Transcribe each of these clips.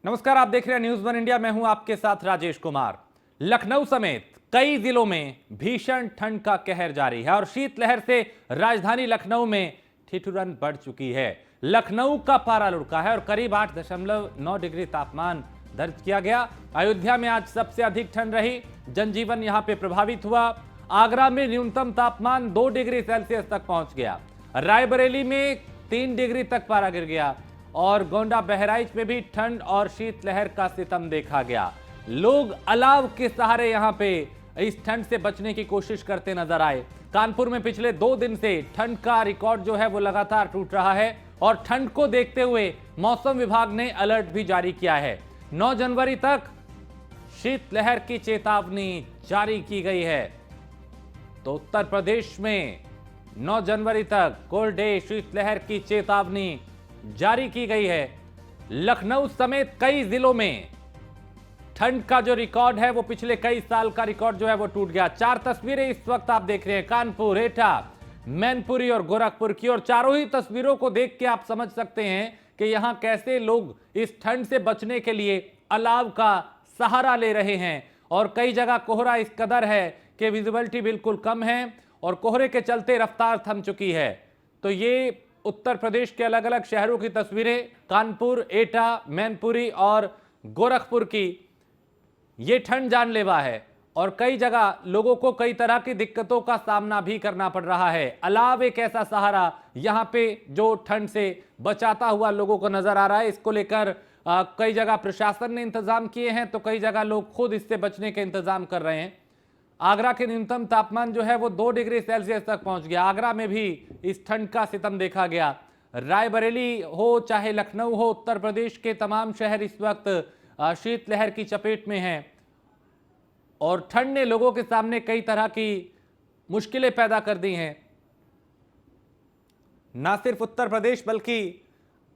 नमस्कार, आप देख रहे हैं न्यूज वन इंडिया। मैं हूं आपके साथ राजेश कुमार। लखनऊ समेत कई जिलों में भीषण ठंड का कहर जारी है और शीतलहर से राजधानी लखनऊ में ठिठुरन बढ़ चुकी है। लखनऊ का पारा लुढ़का है और करीब 8.9 डिग्री तापमान दर्ज किया गया। अयोध्या में आज सबसे अधिक ठंड रही, जनजीवन यहां पे प्रभावित हुआ। आगरा में न्यूनतम तापमान 2 डिग्री सेल्सियस तक पहुंच गया। रायबरेली में 3 डिग्री तक पारा गिर गया और गोंडा बहराइच में भी ठंड और शीतलहर का सितम देखा गया। लोग अलाव के सहारे यहां पे इस ठंड से बचने की कोशिश करते नजर आए। कानपुर में पिछले 2 दिन से ठंड का रिकॉर्ड जो है वो लगातार टूट रहा है और ठंड को देखते हुए मौसम विभाग ने अलर्ट भी जारी किया है। 9 जनवरी तक शीतलहर की चेतावनी जारी की गई है। तो उत्तर प्रदेश में 9 जनवरी तक कोल्ड डे शीतलहर की चेतावनी जारी की गई है। लखनऊ समेत कई जिलों में ठंड का जो रिकॉर्ड है वो पिछले कई साल का रिकॉर्ड जो है वो टूट गया। 4 तस्वीरें इस वक्त आप देख रहे हैं, कानपुर, एटा, मैनपुरी और गोरखपुर की, और चारों ही तस्वीरों को देख के आप समझ सकते हैं कि यहां कैसे लोग इस ठंड से बचने के लिए अलाव का सहारा ले रहे हैं। और कई जगह कोहरा इस कदर है कि विजिबिलिटी बिल्कुल कम है और कोहरे के चलते रफ्तार थम चुकी है। तो ये उत्तर प्रदेश के अलग अलग शहरों की तस्वीरें, कानपुर, एटा, मैनपुरी और गोरखपुर की। ये ठंड जानलेवा है और कई जगह लोगों को कई तरह की दिक्कतों का सामना भी करना पड़ रहा है। अलाव एक ऐसा सहारा यहां पे जो ठंड से बचाता हुआ लोगों को नजर आ रहा है। इसको लेकर कई जगह प्रशासन ने इंतजाम किए हैं तो कई जगह लोग खुद इससे बचने के इंतजाम कर रहे हैं। आगरा के न्यूनतम तापमान जो है वो 2 डिग्री सेल्सियस तक पहुंच गया। आगरा में भी इस ठंड का सितम देखा गया। रायबरेली हो चाहे लखनऊ हो, उत्तर प्रदेश के तमाम शहर इस वक्त शीतलहर की चपेट में हैं और ठंड ने लोगों के सामने कई तरह की मुश्किलें पैदा कर दी हैं। ना सिर्फ उत्तर प्रदेश बल्कि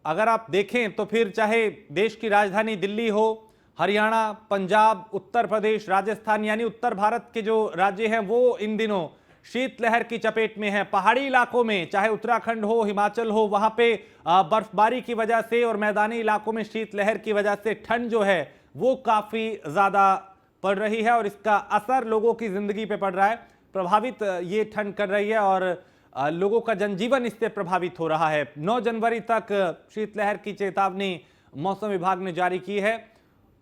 अगर आप देखें तो फिर चाहे देश की राजधानी दिल्ली हो, हरियाणा, पंजाब, उत्तर प्रदेश, राजस्थान, यानी उत्तर भारत के जो राज्य हैं वो इन दिनों शीतलहर की चपेट में हैं। पहाड़ी इलाकों में चाहे उत्तराखंड हो, हिमाचल हो, वहां पे बर्फबारी की वजह से और मैदानी इलाकों में शीतलहर की वजह से ठंड जो है वो काफी ज्यादा पड़ रही है और इसका असर लोगों की जिंदगी पे पड़ रहा है। प्रभावित ये ठंड कर रही है और लोगों का जनजीवन इससे प्रभावित हो रहा है। 9 जनवरी तक शीतलहर की चेतावनी मौसम विभाग ने जारी की है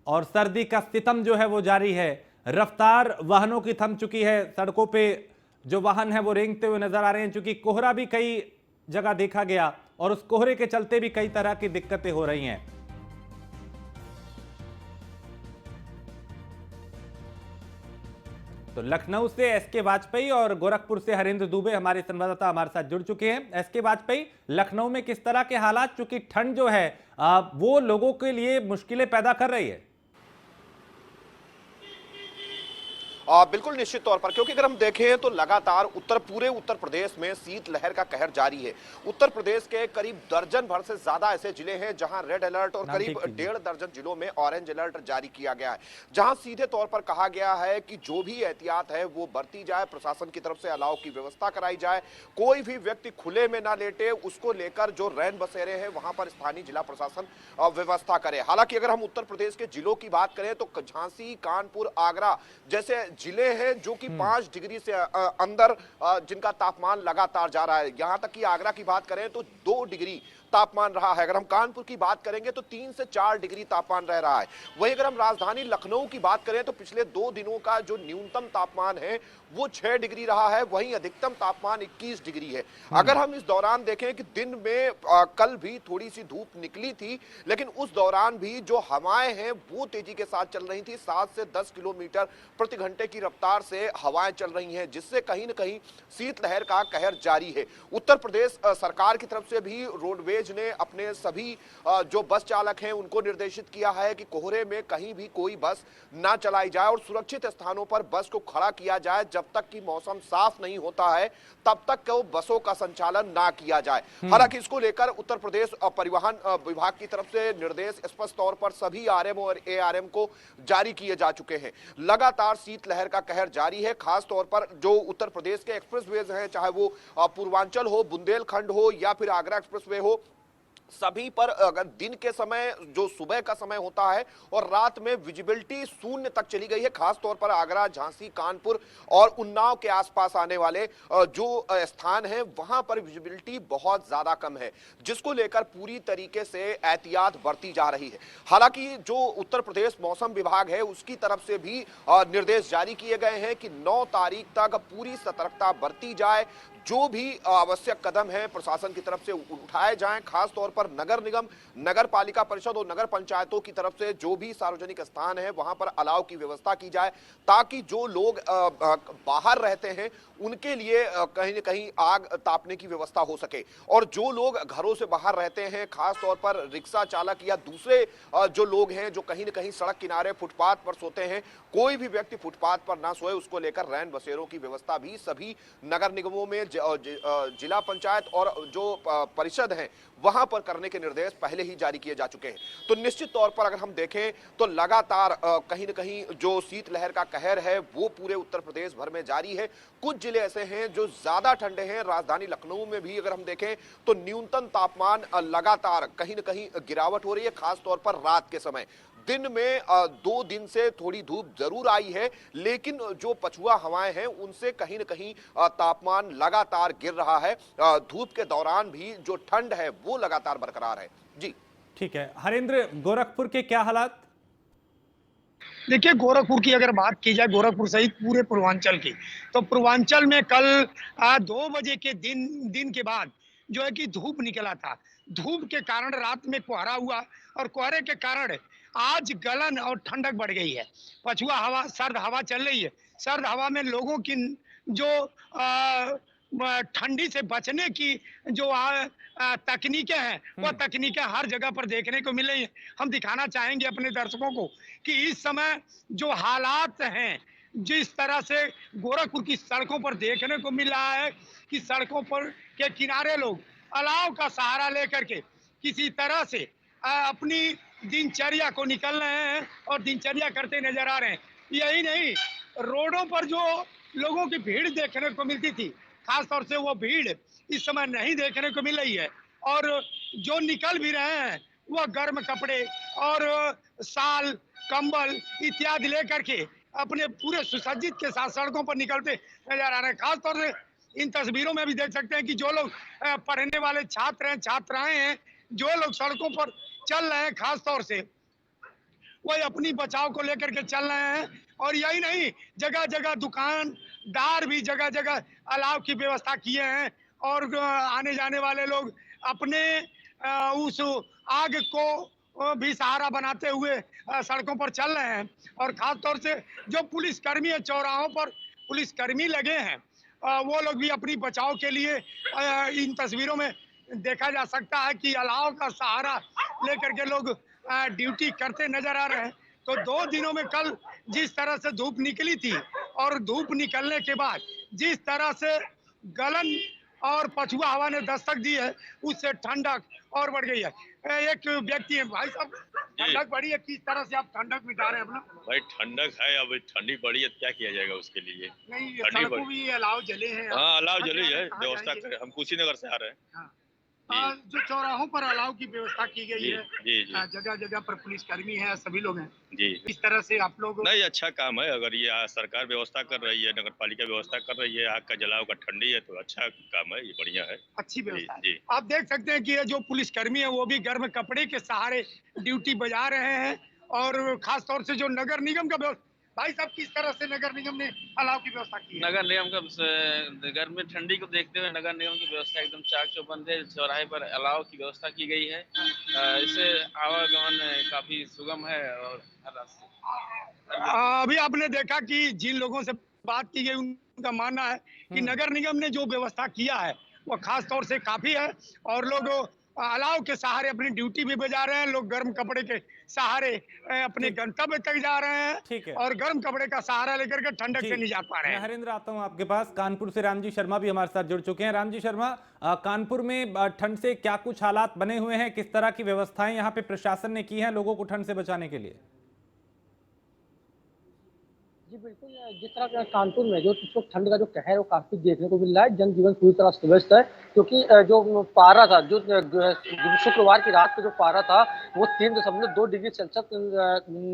और सर्दी का सितम जो है वो जारी है। रफ्तार वाहनों की थम चुकी है, सड़कों पे जो वाहन है वो रेंगते हुए नजर आ रहे हैं, क्योंकि कोहरा भी कई जगह देखा गया और उस कोहरे के चलते भी कई तरह की दिक्कतें हो रही हैं। तो लखनऊ से एसके वाजपेयी और गोरखपुर से हरेंद्र दुबे हमारे संवाददाता हमारे साथ जुड़ चुके हैं। एसके वाजपेयी, लखनऊ में किस तरह के हालात, चूंकि ठंड जो है वो लोगों के लिए मुश्किलें पैदा कर रही है? बिल्कुल निश्चित तौर पर, क्योंकि अगर हम देखें तो लगातार पूरे उत्तर प्रदेश में शीतलहर का कहर जारी है। उत्तर प्रदेश के करीब दर्जन भर से ज्यादा ऐसे जिले हैं जहां रेड अलर्ट और करीब 1.5 दर्जन जिलों में ऑरेंज अलर्ट जारी किया गया है, जहां सीधे तौर पर कहा गया है कि जो भी एहतियात है वो बरती जाए, प्रशासन की तरफ से अलाव की व्यवस्था कराई जाए, कोई भी व्यक्ति खुले में ना लेटे, उसको लेकर जो रैन बसेरे हैं वहां पर स्थानीय जिला प्रशासन व्यवस्था करे। हालांकि अगर हम उत्तर प्रदेश के जिलों की बात करें तो झांसी, कानपुर, आगरा जैसे जिले हैं जो कि 5 डिग्री से अंदर जिनका तापमान लगातार जा रहा है। यहां तक कि आगरा की बात करें तो 2 डिग्री तापमान रहा है। अगर हम कानपुर की बात करेंगे तो 3 से 4 डिग्री तापमान रह रहा है। वहीं अगर हम राजधानी लखनऊ की बात करें तो पिछले 2 दिनों का जो न्यूनतम तापमान है वो 6 डिग्री रहा है, वहीं अधिकतम तापमान 21 डिग्री है। अगर हम इस दौरान देखें कि दिन में कल भी थोड़ी सी धूप निकली थी, लेकिन उस दौरान भी जो हवाएं हैं वो तेजी के साथ चल रही थी। 7 से 10 किलोमीटर प्रति घंटे की रफ्तार से हवाएं चल रही हैं, जिससे कहीं न कहीं शीतलहर का कहर जारी है। उत्तर प्रदेश सरकार की तरफ से भी रोडवेज ने अपने सभी जो बस चालक हैं उनको निर्देशित किया है कि कोहरे में कहीं भी कोई बस ना चलाई जाए और सुरक्षित स्थानों पर बस को खड़ा किया जाए। जब तक कि मौसम साफ नहीं होता है तब तक को बसों का संचालन ना किया जाए। हालांकि इसको लेकर उत्तर प्रदेश परिवहन विभाग की तरफ से निर्देश स्पष्ट तौर पर सभी आरएम और एआरएम को जारी किए जा चुके हैं। लगातार शीतलहर का कहर जारी है, खास तौर पर जो उत्तर प्रदेश के एक्सप्रेसवेज हैं, चाहे वो पूर्वांचल हो, बुंदेलखंड हो या फिर आगरा एक्सप्रेसवे हो, सभी पर अगर दिन के समय जो सुबह का समय होता है और रात में विजिबिलिटी शून्य तक चली गई है। खास तौर पर आगरा, झांसी, कानपुर और उन्नाव के आसपास आने वाले जो स्थान हैं वहां पर विजिबिलिटी बहुत ज्यादा कम है, जिसको लेकर पूरी तरीके से एहतियात बरती जा रही है। हालांकि जो उत्तर प्रदेश मौसम विभाग है उसकी तरफ से भी निर्देश जारी किए गए हैं कि 9 तारीख तक पूरी सतर्कता बरती जाए, जो भी आवश्यक कदम है प्रशासन की तरफ से उठाए जाएं। खास तौर पर नगर निगम, नगर पालिका परिषद और नगर पंचायतों की तरफ से जो भी सार्वजनिक स्थान है वहां पर अलाव की व्यवस्था की जाए, ताकि जो लोग बाहर रहते हैं उनके लिए कहीं न कहीं आग तापने की व्यवस्था हो सके। और जो लोग घरों से बाहर रहते हैं, खास तौर पर रिक्शा चालक या दूसरे जो लोग हैं जो कहीं न कहीं सड़क किनारे फुटपाथ पर सोते हैं, कोई भी व्यक्ति फुटपाथ पर ना सोए, उसको लेकर रैन बसेरों की व्यवस्था भी सभी नगर निगमों में, जिला पंचायत और जो परिषद हैं वहां पर करने के निर्देश पहले ही जारी किए जा चुके हैं। तो निश्चित तौर पर अगर हम देखें तो लगातार कहीं न कहीं जो शीतलहर का कहर है वो पूरे उत्तर प्रदेश भर में जारी है। कुछ जिले ऐसे हैं जो ज्यादा ठंडे हैं। राजधानी लखनऊ में भी अगर हम देखें तो न्यूनतम तापमान लगातार कहीं न कहीं गिरावट हो रही है, खास तौर पर रात के समय। दिन में 2 दिन से थोड़ी धूप जरूर आई है, लेकिन जो पछुआ हवाएं हैं उनसे कहीं न कहीं तापमान लगातार गिर रहा है। धूप के दौरान भी जो ठंड है वो लगातार बरकरार है। जी ठीक है हरेंद्र, गोरखपुर के क्या हालात? देखिए, गोरखपुर की अगर बात की जाए, गोरखपुर सहित पूरे पूर्वांचल की, तो पूर्वांचल में कल 2 बजे के दिन के बाद जो है कि धूप निकला था। धूप के कारण रात में कोहरा हुआ और कोहरे के कारण आज गलन और ठंडक बढ़ गई है। पछुआ हवा, सर्द हवा चल रही है। सर्द हवा में लोगों की जो ठंडी से बचने की जो तकनीकें हैं, वो तकनीकें हर जगह पर देखने को मिल रही हैं। हम दिखाना चाहेंगे अपने दर्शकों को कि इस समय जो हालात हैं, जिस तरह से गोरखपुर की सड़कों पर देखने को मिल रहा है कि सड़कों पर के किनारे लोग अलाव का सहारा लेकर के किसी तरह से अपनी दिनचर्या को निकल रहे हैं और दिनचर्या करते नजर आ रहे हैं। यही नहीं, रोडों पर जो लोगों की भीड़ देखने को मिलती थी, खास तौर से वो भीड़ इस समय नहीं देखने को मिल रही है। और जो निकल भी रहे हैं वह गर्म कपड़े और शाल, कंबल इत्यादि लेकर के अपने पूरे सुसज्जित के साथ सड़कों पर निकलते नजर आ रहे हैं। खास तौर से इन तस्वीरों में भी देख सकते हैं कि जो लोग पढ़ने वाले छात्र हैं, छात्राएं हैं, जो लोग सड़कों पर चल रहे हैं, खास तौर से वही अपनी बचाव को लेकर के चल रहे हैं। और यही नहीं, जगह जगह दुकानदार भी जगह जगह अलाव की व्यवस्था किए हैं और आने जाने वाले लोग अपने उस आग को भी सहारा बनाते हुए सड़कों पर चल रहे हैं। और खास तौर से जो पुलिसकर्मी है, चौराहों पर पुलिसकर्मी लगे हैं, वो लोग भी अपनी बचाव के लिए इन तस्वीरों में देखा जा सकता है कि अलाव का सहारा लेकर के लोग ड्यूटी करते नजर आ रहे हैं। तो 2 दिनों में कल जिस तरह से धूप निकली थी और धूप निकलने के बाद जिस तरह से गलन और पछुआ हवा ने दस्तक दी है, उससे ठंडक और बढ़ गई है। एक व्यक्ति है, भाई साहब, ठंडक बढ़ी है, किस तरह से आप ठंडक मिटा रहे हैं अपना? भाई ठंडक है, अब ठंडी बढ़ी है, क्या किया जाएगा उसके लिए? नहीं, ठंडी सड़कों भी अलाव जले हैं। हाँ, अलाव जली है, कहाँ व्यवस्था जाएंगे? करें। हम कुशीनगर से आ रहे हैं। हाँ। जो चौराहों पर अलाव की व्यवस्था की गई जी, है, जी, जी। जगह जगह पर पुलिसकर्मी है, सभी लोग हैं। जी इस तरह से आप लोग नहीं, अच्छा काम है। अगर ये सरकार व्यवस्था कर रही है, नगर पालिका व्यवस्था कर रही है, आग का जलाव का ठंडी है, तो अच्छा काम है, ये बढ़िया है। अच्छी व्यवस्था है। जी। आप देख सकते हैं कि ये जो पुलिसकर्मी है वो भी गर्म कपड़े के सहारे ड्यूटी बजा रहे हैं। और खास तौर से जो नगर निगम का भाई साहब, किस तरह से नगर निगम ने अलाव की व्यवस्था की है? नगर निगम का गर्मी ठंडी को देखते हुए नगर निगम की व्यवस्था एकदम चाक चौबंद है। चौराहे पर अलाव की व्यवस्था की गई है। इससे आवागमन काफी सुगम है और हर रास्ते। अभी आपने देखा कि जिन लोगों से बात की गई उनका मानना है कि नगर निगम ने जो व्यवस्था किया है वो खास तौर से काफी है। और लोग अलाव के सहारे अपनी ड्यूटी भी बजा रहे हैं, लोग गर्म कपड़े के सहारे अपने गंतव्य तक जा रहे ठीक है। हैं और गर्म कपड़े का सहारा लेकर के ठंडक जी, से निजात पा रहे मैं हैं। हरेंद्र आता हूं आपके पास। कानपुर से रामजी शर्मा भी हमारे साथ जुड़ चुके हैं। रामजी शर्मा, कानपुर में ठंड से क्या कुछ हालात बने हुए हैं, किस तरह की व्यवस्थाएं यहाँ पे प्रशासन ने की हैं लोगों को ठंड से बचाने के लिए? जी जी बिल्कुल, जिस तरह का कानपुर में जो इस वक्त ठंड का जो कहर है वो काफ़ी देखने को मिल रहा है। जनजीवन पूरी तरह अस्त-व्यस्त है क्योंकि जो पारा था, शुक्रवार की रात को जो पारा था, वो 3.2 डिग्री सेल्सियस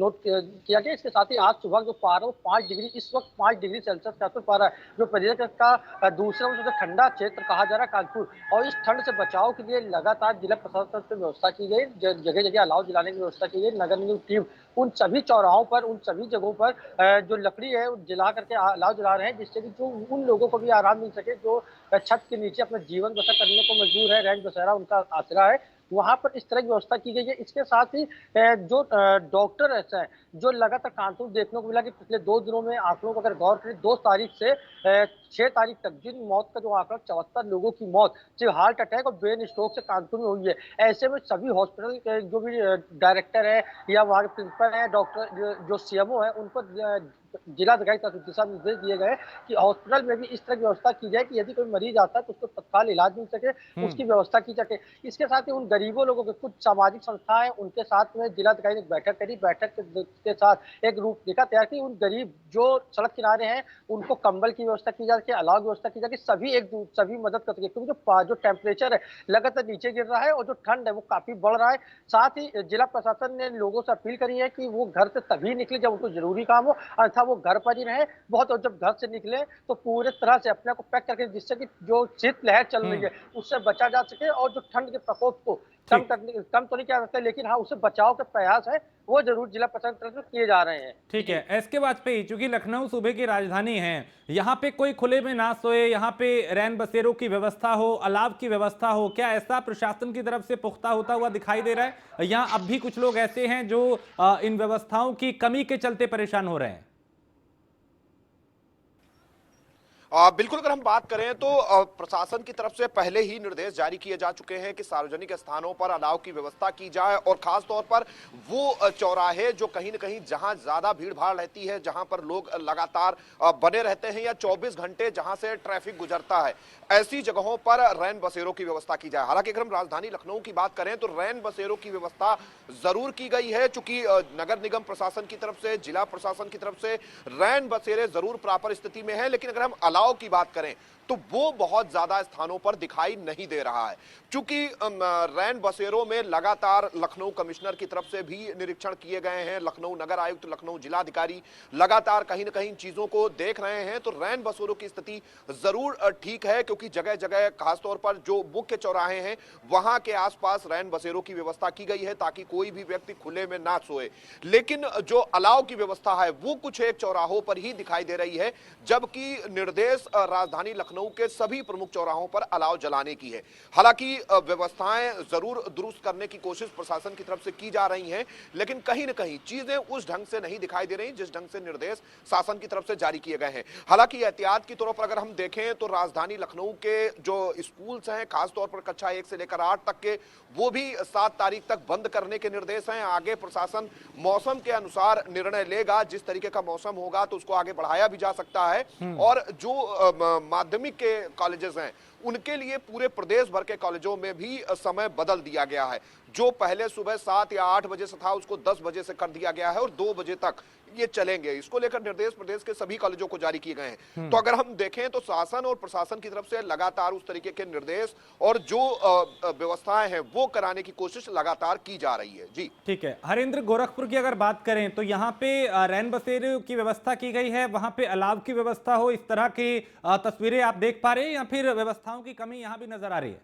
नोट किया गया। इसके साथ ही आज सुबह जो पारा वो 5 डिग्री, इस वक्त 5 डिग्री सेल्सियस के आसपास पारा है, जो प्रदेश का दूसरा सबसे ठंडा क्षेत्र कहा जा रहा है कानपुर। और इस ठंड से बचाव के लिए लगातार जिला प्रशासन से व्यवस्था की गई, जगह-जगह अलाव जलाने की व्यवस्था की गई। नगर निगम टीम उन सभी चौराहों पर, उन सभी जगहों पर जो लकड़ी है वो जला करके अलाव जला रहे हैं, जिससे कि जो उन लोगों को भी आराम मिल सके जो छत के नीचे अपना जीवन बसर करने को मजबूर है, रैन बसेरा उनका आसरा है, वहां पर इस तरह की व्यवस्था की गई है। इसके साथ ही जो डॉक्टर ऐसा है जो लगातार कानपुर देखने को मिला कि पिछले 2 दिनों में आंकड़ों को अगर गौर करें, 2 तारीख से 6 तारीख तक जिन मौत का जो आंकड़ा 74 लोगों की मौत सिर्फ हार्ट अटैक और ब्रेन स्ट्रोक से कानपुर में हुई है। ऐसे में सभी हॉस्पिटल के जो भी डायरेक्टर है या वहाँ के प्रिंसिपल है, डॉक्टर जो सीएमओ है, उन पर जिलाधिकारी का दिशा निर्देश दिए गए कि हॉस्पिटल में भी इस तरह की व्यवस्था की जाए कि यदि कोई मरीज आता है तो उसको तत्काल इलाज मिल सके, उसकी व्यवस्था की सके। इसके साथ ही उन गरीबों लोगों के कुछ सामाजिक संस्थाएं उनके साथ में जिलाधिकारी ने एक बैठक करी, बैठक के साथ एक रूपरेखा तैयार की। उन गरीब जो सड़क किनारे हैं उनको कंबल की व्यवस्था की जा सके, अलाव व्यवस्था की जाए, सभी मदद कर सके, क्योंकि जो टेम्परेचर है लगातार नीचे गिर रहा है और जो ठंड है वो काफी बढ़ रहा है। साथ ही जिला प्रशासन ने लोगों से अपील करी है कि वो घर से तभी निकले जब उनको जरूरी काम हो, अन्यथा वो घर पर ही रहे। बहुत, और जब घर से निकले तो पूरे तरह से अपने को पैक करके, जिससे कि जो शीतलहर चल रही है उससे बचा जा सके और जो ठंड के प्रकोप को कम तो नहीं किया जा सकता, लेकिन हाँ उससे बचाव के प्रयास है वो जरूर जिला प्रशासन तरफ से किए जा रहे हैं। ठीक है, एसके वाजपेयी, चूंकि लखनऊ सूबे की राजधानी है, यहाँ पे कोई खुले में ना सोए, यहाँ पे रैन बसेरों की व्यवस्था हो, अलाव की व्यवस्था हो, क्या ऐसा प्रशासन की तरफ से पुख्ता होता हुआ दिखाई दे रहा है? यहाँ अब भी कुछ लोग ऐसे हैं जो इन व्यवस्थाओं की कमी के चलते परेशान हो रहे हैं? बिल्कुल, अगर हम बात करें तो प्रशासन की तरफ से पहले ही निर्देश जारी किए जा चुके हैं कि सार्वजनिक स्थानों पर अलाव की व्यवस्था की जाए और खास तौर पर वो चौराहे जो कहीं न कहीं जहां ज्यादा भीड़ भाड़ रहती है, जहां पर लोग लगातार बने रहते हैं या 24 घंटे जहां से ट्रैफिक गुजरता है, ऐसी जगहों पर रैन बसेरों की व्यवस्था की जाए। हालांकि अगर हम राजधानी लखनऊ की बात करें तो रैन बसेरों की व्यवस्था जरूर की गई है, चूंकि नगर निगम प्रशासन की तरफ से, जिला प्रशासन की तरफ से रैन बसेरे जरूर प्रॉपर स्थिति में है। लेकिन अगर हम अलाव की बात करें तो वो बहुत ज्यादा स्थानों पर दिखाई नहीं दे रहा है, क्योंकि रैन बसेरों में लगातार लखनऊ कमिश्नर की तरफ से भी निरीक्षण किए गए हैं, लखनऊ नगर आयुक्त, लखनऊ जिलाधिकारी लगातार कहीं न कहीं चीजों को देख रहे हैं। तो रैन बसेरों की स्थिति जरूर ठीक है, क्योंकि जगह जगह खासतौर पर जो मुख्य चौराहे हैं वहां के आसपास रैन बसेरों की व्यवस्था की गई है ताकि कोई भी व्यक्ति खुले में ना सोए। लेकिन जो अलाव की व्यवस्था है वो कुछ एक चौराहों पर ही दिखाई दे रही है, जबकि निर्देश राजधानी लखनऊ के सभी प्रमुख चौराहों पर अलाव जलाने की है। हालांकि व्यवस्थाएं जरूर दुरुस्त करने की कोशिश प्रशासन की तरफ से की जा रही हैं, लेकिन कहीं न कहीं चीजें उस ढंग से नहीं दिखाई दे रही जिस ढंग से निर्देश शासन की तरफ से जारी किए गए हैं। हालांकि एहतियात की तौर पर अगर हम देखें तो राजधानी लखनऊ के जो स्कूल्स हैं, खासतौर पर कक्षा 1 से लेकर 8 तक के, वो भी 7 तारीख तक बंद करने के निर्देश हैं। आगे प्रशासन मौसम के अनुसार निर्णय लेगा, जिस तरीके का मौसम होगा तो उसको आगे बढ़ाया भी जा सकता है। और जो माध्यमिक के कॉलेजेस हैं उनके लिए पूरे प्रदेश भर के कॉलेजों में भी समय बदल दिया गया है। जो पहले सुबह 7 या 8 बजे से था उसको 10 बजे से कर दिया गया है और 2 बजे तक ये चलेंगे। इसको लेकर निर्देश प्रदेश के सभी कॉलेजों को जारी किए गए हैं। तो अगर हम देखें तो शासन और प्रशासन की तरफ से लगातार उस तरीके के निर्देश और जो व्यवस्थाएं हैं वो कराने की कोशिश लगातार की जा रही है। जी ठीक है, हरेंद्र, गोरखपुर की अगर बात करें तो यहाँ पे रैन बसेरे की व्यवस्था की गई है, वहां पे अलाव की व्यवस्था हो, इस तरह की तस्वीरें आप देख पा रहे हैं या फिर व्यवस्थाओं की कमी यहाँ भी नजर आ रही है?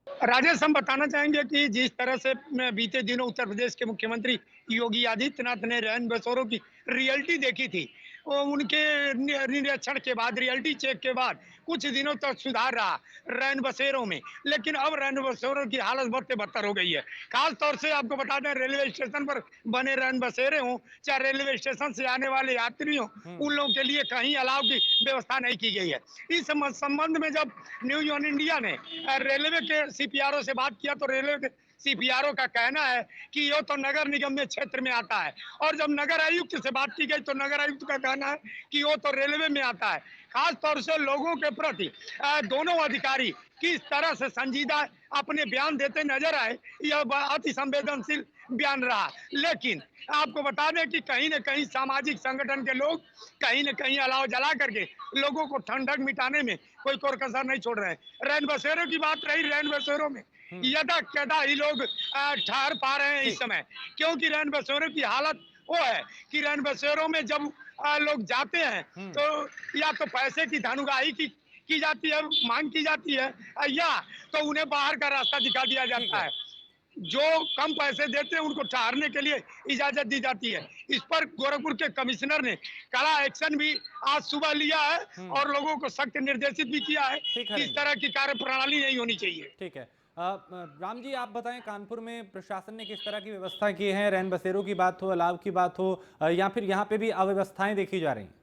राजेश, हम बताना चाहेंगे कि जिस तरह से बीते दिनों उत्तर प्रदेश के मुख्यमंत्री योगी आदित्यनाथ ने रैन बसेरों की रियलिटी देखी थी, उनके निरीक्षण के बाद, रियलिटी चेक के बाद कुछ दिनों तक सुधार रहा रैन बसेरों में, लेकिन अब रैन बसेरों की हालत बढ़ते बदतर हो गई है। खास तौर से आपको बता दें, रेलवे स्टेशन पर बने रैन बसेरे हों चाहे रेलवे स्टेशन से आने वाले यात्री हों, उन लोगों के लिए कहीं अलाव की व्यवस्था नहीं की गई है। इस संबंध में जब न्यूज ऑन इंडिया ने रेलवे के सीपीआरओ से बात किया तो रेलवे के सीपीआरओ का कहना है कि ये तो नगर निगम में क्षेत्र में आता है, और जब नगर आयुक्त से बात की गई तो नगर आयुक्त का कहना है कि वो तो रेलवे में आता है। खास तौर से लोगों के प्रति दोनों अधिकारी किस तरह से संजीदा अपने बयान देते नजर आए, यह अति संवेदनशील बयान रहा। लेकिन आपको बता दें कि कहीं न कहीं सामाजिक संगठन के लोग कहीं न कहीं अलाव जला करके लोगों को ठंडक मिटाने में कोई कसर नहीं छोड़ रहे हैं। रैन बसेरों की बात रही, रैन बसेरों में यदा कदा ही लोग ठहर पा रहे हैं इस समय, क्योंकि रैन बसेरों की हालत वो है कि रैन बसेरों में जब लोग जाते हैं तो या तो पैसे की धनुगाही की जाती है, मांग की जाती है, या तो उन्हें बाहर का रास्ता दिखा दिया जाता है। जो कम पैसे देते हैं उनको ठहरने के लिए इजाजत दी जाती है। इस पर गोरखपुर के कमिश्नर ने कड़ा एक्शन भी आज सुबह लिया है और लोगों को सख्त निर्देशित भी किया है ठीक है कि इस तरह की कार्य प्रणाली नहीं होनी चाहिए। ठीक है। राम जी, आप बताएं, कानपुर में प्रशासन ने किस तरह की व्यवस्था की है? रैन बसेरों की बात हो, अलाव की बात हो, या फिर यहाँ पे भी अव्यवस्थाएं देखी जा रही हैं?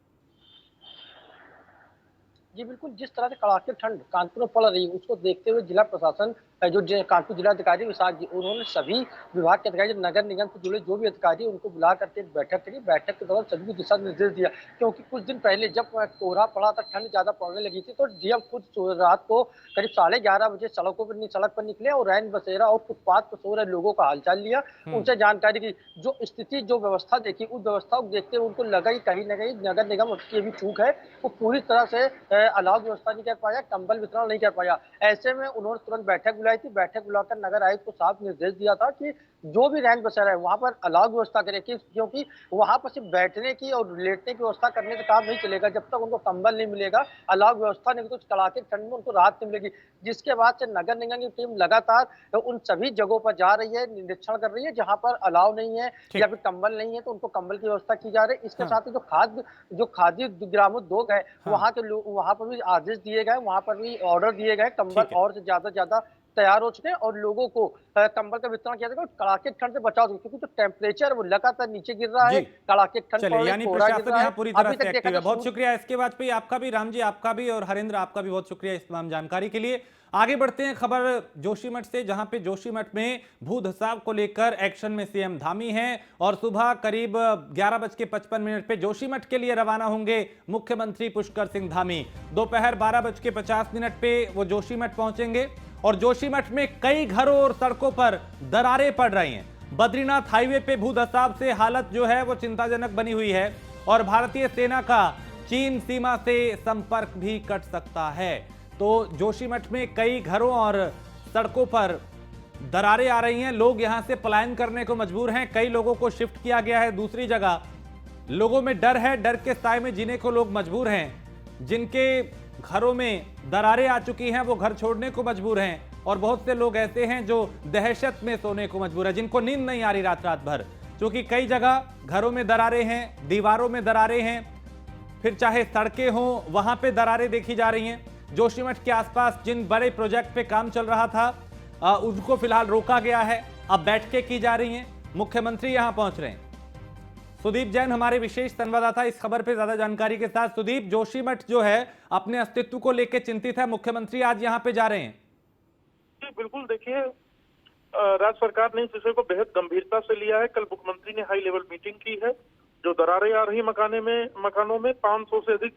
जी बिल्कुल, जिस तरह से कड़ाके ठंड कानपुर में पड़ रही है उसको देखते हुए जिला प्रशासन कानपुर जिलाधिकारी विशाख जी, उन्होंने सभी विभाग के अधिकारी, नगर निगम से जुड़े जो भी अधिकारी उनको बुला करके एक बैठक करी। बैठक के दौरान सभी को दिशा निर्देश दिया, क्योंकि कुछ दिन पहले जब कोहरा पड़ा था, ठंड ज्यादा पड़ने लगी थी, तो डीएम खुद रात को करीब 11:30 बजे सड़क पर निकले और रैन बसेरा और फुटपाथ पर सो रहे लोगों का हालचाल लिया, उनसे जानकारी की। जो स्थिति, जो व्यवस्था देखी, उस व्यवस्था को देखते हुए उनको लगा कि कहीं ना कहीं नगर निगम की भी चूक है, वो पूरी तरह से अलाव व्यवस्था नहीं कर पाया, कंबल वितरण नहीं कर पाया। ऐसे में उन्होंने तुरंत बैठक बुलाई थी। बैठक बुलाकर नगर आयुक्त को साफ निर्देश दिया था कि जो भी रैन बसेरा है वहां पर अलाव व्यवस्था करें, क्योंकि वहां पर सिर्फ बैठने की और लेटने की व्यवस्था करने से काम नहीं चलेगा। जब तक उनको कंबल नहीं मिलेगा, अलाव व्यवस्था नहीं, तो कड़ाके ठंड में उनको राहत नहीं मिलेगी। जिसके बाद से नगर निगम की टीम लगातार उन सभी जगहों पर जा रही है, निरीक्षण कर रही है जहां पर अलाव नहीं है या फिर कंबल नहीं है, तो उनको कंबल की व्यवस्था की जा रही है। इसके साथ ही जो खाद्य ग्रामोद्योग है, वहां के लोग, वहां पर भी आदेश दिए गए, वहां पर भी ऑर्डर दिए गए, कंबल और से ज्यादा तैयार हो चुके हैं और लोगों को कंबल का वितरण किया जाएगा, कड़ाके ठंड से बचाव, क्योंकि जो टेम्परेचर वो लगातार नीचे गिर रहा है, कड़ाके ठंड। चलिए, यानी प्रशासन यहाँ पूरी तरह से एक्टिव है। बहुत शुक्रिया इसके वाजपेयी, आपका भी, राम जी आपका भी, और हरेंद्र आपका भी बहुत शुक्रिया इस तमाम जानकारी के लिए। आगे बढ़ते हैं खबर जोशीमठ से, जहां पे जोशीमठ में भू धसाव को लेकर एक्शन में सीएम धामी हैं और सुबह करीब 11:55 पे जोशीमठ के लिए रवाना होंगे मुख्यमंत्री पुष्कर सिंह धामी। दोपहर 12:50 पे वो जोशीमठ पहुंचेंगे और जोशीमठ में कई घरों और सड़कों पर दरारें पड़ रही हैं। बद्रीनाथ हाईवे पे भू धसाव से हालत जो है वो चिंताजनक बनी हुई है और भारतीय सेना का चीन सीमा से संपर्क भी कट सकता है। तो जोशीमठ में कई घरों और सड़कों पर दरारें आ रही हैं, लोग यहां से पलायन करने को मजबूर हैं, कई लोगों को शिफ्ट किया गया है दूसरी जगह। लोगों में डर है, डर के साए में जीने को लोग मजबूर हैं। जिनके घरों में दरारें आ चुकी हैं वो घर छोड़ने को मजबूर हैं और बहुत से लोग ऐसे हैं जो दहशत में सोने को मजबूर है, जिनको नींद नहीं आ रही रात भर, क्योंकि कई जगह घरों में दरारें हैं, दीवारों में दरारें हैं, फिर चाहे सड़कें हों वहां पे दरारें देखी जा रही हैं। जोशीमठ के आसपास जिन बड़े प्रोजेक्ट पे काम चल रहा था उनको फिलहाल रोका गया है, अब बैठकें की जा रही हैं, मुख्यमंत्री यहां पहुंच रहे हैं। सुदीप जैन हमारे विशेष संवाददाता इस खबर पे ज्यादा जानकारी के साथ। सुदीप, जोशीमठ जो है अपने अस्तित्व को लेकर चिंतित है, मुख्यमंत्री आज यहां पे जा रहे हैं। जी बिल्कुल, देखिए राज्य सरकार ने इस विषय को बेहद गंभीरता से लिया है। कल मुख्यमंत्री ने हाई लेवल मीटिंग की है। जो दरारें आ रही मकानों में 500 से अधिक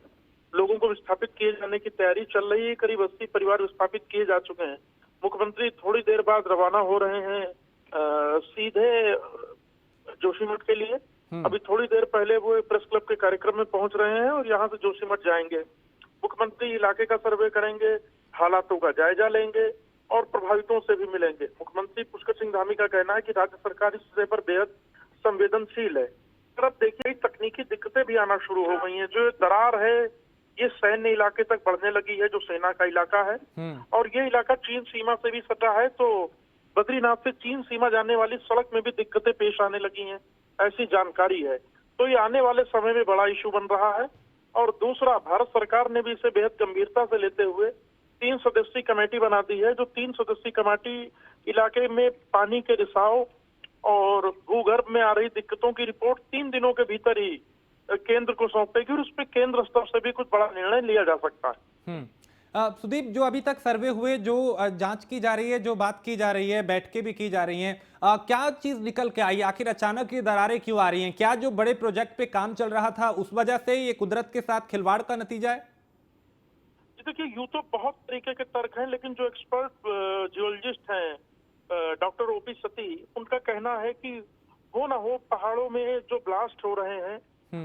लोगों को विस्थापित किए जाने की तैयारी चल रही है। करीब 80 परिवार विस्थापित किए जा चुके हैं। मुख्यमंत्री थोड़ी देर बाद रवाना हो रहे हैं सीधे जोशीमठ के लिए। अभी थोड़ी देर पहले वो प्रेस क्लब के कार्यक्रम में पहुंच रहे हैं और यहाँ से जोशीमठ जाएंगे। मुख्यमंत्री इलाके का सर्वे करेंगे, हालातों का जायजा लेंगे और प्रभावितों से भी मिलेंगे। मुख्यमंत्री पुष्कर सिंह धामी का कहना है कि राज्य सरकार इस विषय पर बेहद संवेदनशील है। पर अब देखिए तकनीकी दिक्कतें भी आना शुरू हो गई हैं। जो दरार है ये सैन्य इलाके तक बढ़ने लगी है, जो सेना का इलाका है, और ये इलाका चीन सीमा से भी सटा है, तो बद्रीनाथ से चीन सीमा जाने वाली सड़क में भी दिक्कतें पेश आने लगी हैं, ऐसी जानकारी है। तो ये आने वाले समय में बड़ा इशू बन रहा है। और दूसरा, भारत सरकार ने भी इसे बेहद गंभीरता से लेते हुए 3 सदस्यीय कमेटी बना दी है। जो 3 सदस्यीय कमेटी इलाके में पानी के रिसाव और भूगर्भ में आ रही दिक्कतों की रिपोर्ट 3 दिनों के भीतर ही केंद्र को सौंपेगी और उस पर केंद्र स्तर से भी कुछ बड़ा निर्णय लिया जा सकता है। सुदीप, जो अभी तक सर्वे हुए, जो जांच की जा रही है, जो बात की जा रही है, बैठकें भी की जा रही हैं, क्या चीज निकल के आई? आखिर अचानक ये दरारें क्यों आ रही हैं? क्या जो बड़े प्रोजेक्ट पे काम चल रहा था उस वजह से ये कुदरत के साथ खिलवाड़ का नतीजा है? देखिए यूं तो बहुत तरीके के तर्क हैं, लेकिन जो एक्सपर्ट जियोलॉजिस्ट हैं डॉक्टर ओपी सती, उनका कहना है कि हो ना हो पहाड़ों में जो ब्लास्ट हो रहे हैं,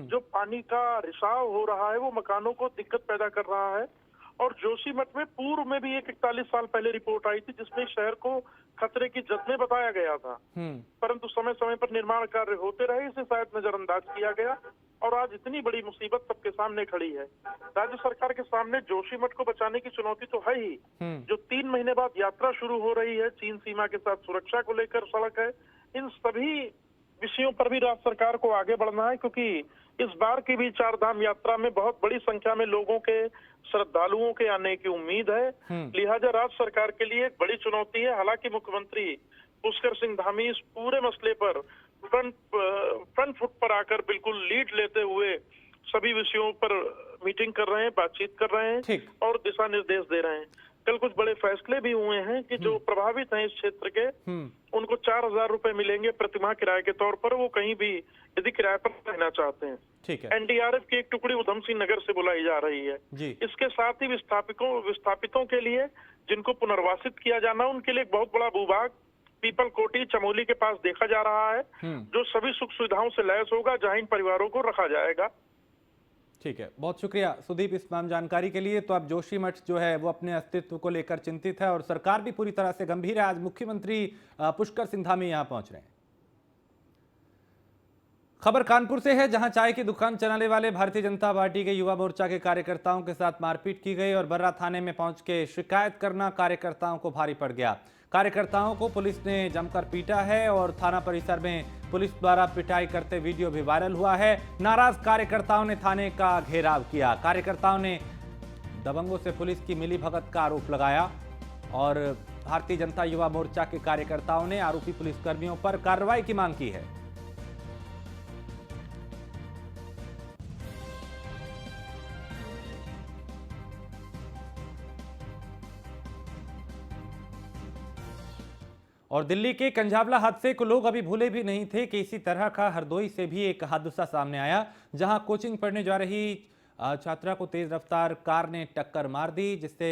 जो पानी का रिसाव हो रहा है, वो मकानों को दिक्कत पैदा कर रहा है। और जोशीमठ में पूर्व में भी एक 41 साल पहले रिपोर्ट आई थी जिसमें शहर को खतरे की जद में बताया गया था, परंतु समय समय पर निर्माण कार्य होते रहे, इसे शायद नजरअंदाज किया गया और आज इतनी बड़ी मुसीबत सबके सामने खड़ी है। राज्य सरकार के सामने जोशीमठ को बचाने की चुनौती तो है ही, जो 3 महीने बाद यात्रा शुरू हो रही है, चीन सीमा के साथ सुरक्षा को लेकर सड़क है, इन सभी विषयों पर भी राज्य सरकार को आगे बढ़ना है, क्योंकि इस बार की भी 4 धाम यात्रा में बहुत बड़ी संख्या में लोगों के, श्रद्धालुओं के आने की उम्मीद है। लिहाजा राज्य सरकार के लिए एक बड़ी चुनौती है। हालांकि मुख्यमंत्री पुष्कर सिंह धामी इस पूरे मसले पर फ्रंट फुट पर आकर बिल्कुल लीड लेते हुए सभी विषयों पर मीटिंग कर रहे हैं, बातचीत कर रहे हैं और दिशा निर्देश दे रहे हैं। कल कुछ बड़े फैसले भी हुए हैं कि जो प्रभावित हैं इस क्षेत्र के, उनको 4000 रुपए मिलेंगे प्रतिमाह किराए के तौर पर, वो कहीं भी यदि किराए पर रहना चाहते हैं। ठीक है। एनडीआरएफ की एक टुकड़ी उधम सिंह नगर से बुलाई जा रही है। इसके साथ ही विस्थापितों के लिए जिनको पुनर्वासित किया जाना, उनके लिए एक बहुत बड़ा भूभाग पीपल कोटी चमोली के पास देखा जा रहा है, जो सभी सुख सुविधाओं से लैस होगा, जहां इन परिवारों को रखा जाएगा। ठीक है, बहुत शुक्रिया सुदीप इस तमाम जानकारी के लिए। तो अब जोशीमठ जो है वो अपने अस्तित्व को लेकर चिंतित है और सरकार भी पूरी तरह से गंभीर है। आज मुख्यमंत्री पुष्कर सिंह धामी यहां पहुंच रहे हैं। खबर कानपुर से है, जहां चाय की दुकान चलाने वाले भारतीय जनता पार्टी के युवा मोर्चा के कार्यकर्ताओं के साथ मारपीट की गई और बर्रा थाने में पहुंच के शिकायत करना कार्यकर्ताओं को भारी पड़ गया। कार्यकर्ताओं को पुलिस ने जमकर पीटा है और थाना परिसर में पुलिस द्वारा पिटाई करते वीडियो भी वायरल हुआ है। नाराज कार्यकर्ताओं ने थाने का घेराव किया। कार्यकर्ताओं ने दबंगों से पुलिस की मिलीभगत का आरोप लगाया और भारतीय जनता युवा मोर्चा के कार्यकर्ताओं ने आरोपी पुलिसकर्मियों पर कार्रवाई की मांग की है। और दिल्ली के कंझावला हादसे को लोग अभी भूले भी नहीं थे कि इसी तरह का हरदोई से भी एक हादसा सामने आया, जहां कोचिंग पढ़ने जा रही छात्रा को तेज रफ्तार कार ने टक्कर मार दी, जिससे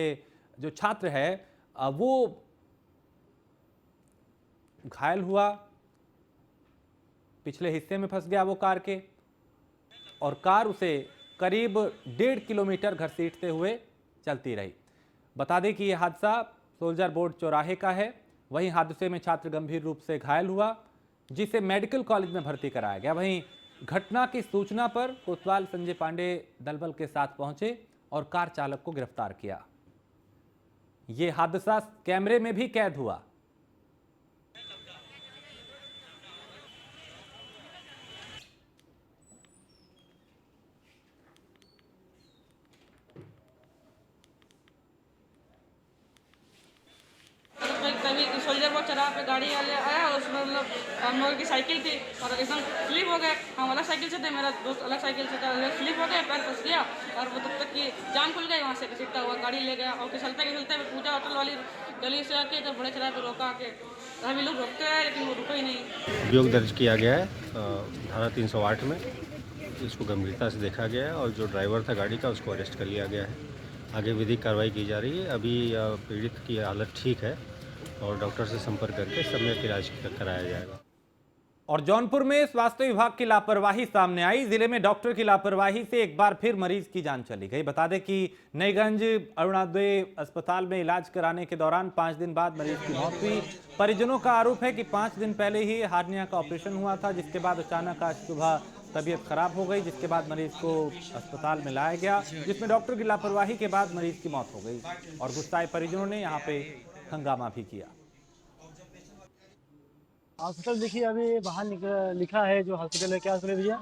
जो छात्र है वो घायल हुआ, पिछले हिस्से में फंस गया वो कार के, और कार उसे करीब 1.5 किलोमीटर घसीटते हुए चलती रही। बता दें कि यह हादसा सोल्जर बोर्ड चौराहे का है। वहीं हादसे में छात्र गंभीर रूप से घायल हुआ, जिसे मेडिकल कॉलेज में भर्ती कराया गया। वहीं घटना की सूचना पर कोतवाल संजय पांडे दलबल के साथ पहुंचे और कार चालक को गिरफ्तार किया। यह हादसा कैमरे में भी कैद हुआ। तभी सोल्जर बोर्ड चौराहे पे गाड़ी वाले आया, उसमें मतलब हम लोगों की साइकिल थी और एकदम स्लिप हो गए। हम अलग साइकिल से थे, मेरा दोस्त अलग साइकिल से था, स्लिप हो गया, पैर फंस गया और वो तब तक की जान खुल गई। वहाँ से घसीटता हुआ गाड़ी ले गया और फिसलते पूजा होटल वाली गली से आके तो बड़े चौराहे पे रोका के अभी लोग रोकते हैं, लेकिन वो रुके ही नहीं। अभियोग दर्ज किया गया है धारा 308 में। इसको गंभीरता से देखा गया है और जो ड्राइवर था गाड़ी का उसको अरेस्ट कर लिया गया है। आगे विधिक कार्रवाई की जा रही है। अभी पीड़ित की हालत ठीक है और डॉक्टर से संपर्क करके समय इलाज कराया जाएगा। और जौनपुर में स्वास्थ्य विभाग की लापरवाही सामने आई। जिले में डॉक्टर की लापरवाही से एक बार फिर मरीज की जान चली गई। बता दें कि नईगंज अरुणोदय अस्पताल में इलाज कराने के दौरान 5 दिन बाद मरीज की मौत हुई। परिजनों का आरोप है कि 5 दिन पहले ही हार्निया का ऑपरेशन हुआ था, जिसके बाद अचानक आज सुबह तबीयत खराब हो गई, जिसके बाद मरीज को अस्पताल में लाया गया, जिसमें डॉक्टर की लापरवाही के बाद मरीज की मौत हो गई और गुस्साए परिजनों ने यहाँ पे हंगामा भी किया। हॉस्पिटल देखिए अभी बाहर लिखा है जो हॉस्पिटल है, क्या हॉस्पिटल भैया?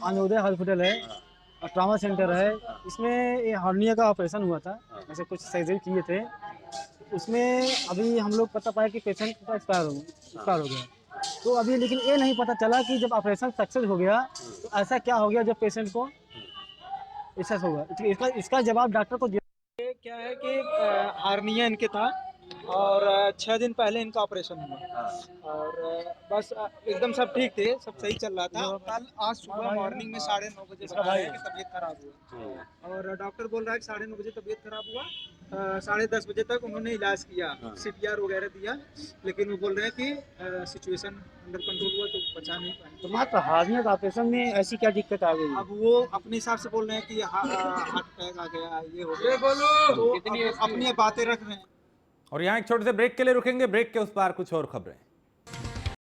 अरुणोदय हॉस्पिटल है और ट्रामा सेंटर है। इसमें ये हार्निया का ऑपरेशन हुआ था, ऐसे कुछ सर्जरी किए थे। उसमें अभी हम लोग पता पाया कि पेशेंट का एक्सपायर हो गया। तो अभी लेकिन ये नहीं पता चला कि जब ऑपरेशन सक्सेस हो गया तो ऐसा क्या हो गया जब पेशेंट को ऐसा होगा। इसका जवाब डॉक्टर को दिया। क्या है कि हार्निया इनके था और 6 दिन पहले इनका ऑपरेशन हुआ और बस एकदम सब ठीक थे, सब सही चल रहा था। कल आज सुबह मॉर्निंग में 9:30 बजे बताया कि तबीयत खराब हुआ और डॉक्टर बोल रहा है कि 9:30 बजे तबीयत खराब हुआ 10:30 बजे तक उन्होंने इलाज किया, CPR वगैरह दिया, लेकिन वो बोल रहे हैं कि सिचुएशन अंडर कंट्रोल हुआ तो बचा नहीं पाए। तो मात्र हार्निया का ऑपरेशन में ऐसी क्या दिक्कत आ गई? अब वो अपने हिसाब से बोल रहे हैं कि हार्ट अटैक आ गया, ये हो गया, तो अपनी बातें रख रहे हैं। और यहाँ एक छोटे से ब्रेक के लिए रुकेंगे, ब्रेक के उस पार कुछ और खबरें।